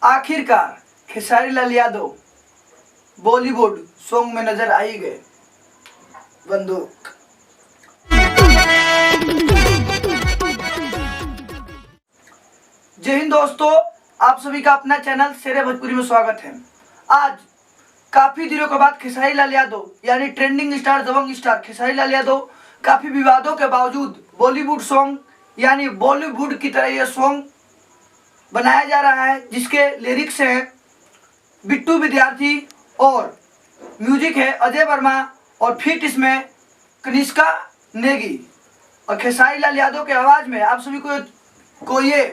आखिरकार खेसारी लाल यादव बॉलीवुड सॉन्ग में नजर आई गए। बंदूक। जय हिंद दोस्तों, आप सभी का अपना चैनल शेरे भोजपुरी में स्वागत है। आज काफी दिनों के बाद खेसारी लाल यादव यानी ट्रेंडिंग स्टार दबंग स्टार खेसारी लाल यादव काफी विवादों के बावजूद बॉलीवुड सॉन्ग यानी बॉलीवुड की तरह यह सॉन्ग बनाया जा रहा है, जिसके लिरिक्स हैं बिट्टू विद्यार्थी और म्यूजिक है अजय वर्मा और फीट इसमें कनिष्का नेगी और खेसारी लाल यादव के आवाज में आप सभी को ये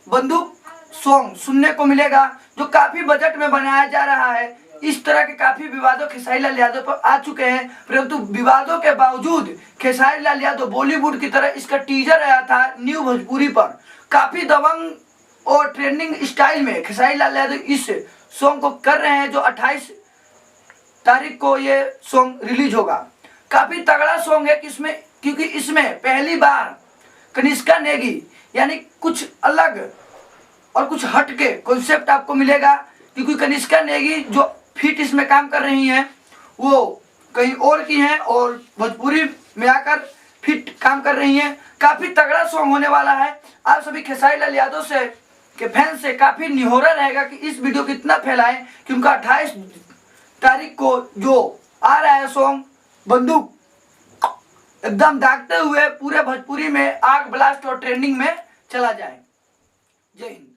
बंदूक सॉन्ग सुनने को मिलेगा, जो काफी बजट में बनाया जा रहा है। इस तरह के काफी विवादों खेसारी लाल यादव पर आ चुके हैं, परंतु विवादों के बावजूद खेसारी लाल यादव बॉलीवुड की तरह इसका टीजर आया था न्यू भोजपुरी पर। काफी दबंग और ट्रेंडिंग स्टाइल में खेसारी लाल यादव इस सॉन्ग को कर रहे हैं, जो 28 तारीख को ये सॉन्ग रिलीज होगा। काफी तगड़ा सॉन्ग है क्योंकि इसमें पहली बार कनिष्का नेगी यानी कुछ अलग और कुछ हटके कॉन्सेप्ट आपको मिलेगा, क्योंकि कनिष्का नेगी जो फिट इसमें काम कर रही हैं वो कहीं और की हैं और भोजपुरी में आकर फिट काम कर रही हैं। काफी तगड़ा सॉन्ग होने वाला है। आप सभी खेसारी लाल यादव से के फैन से काफी निहोरा रहेगा कि इस वीडियो को इतना फैलाएं कि उनका 28 तारीख को जो आ रहा है सॉन्ग बंदूक एकदम दागते हुए पूरे भोजपुरी में आग ब्लास्ट और ट्रेंडिंग में चला जाए। जय हिंद।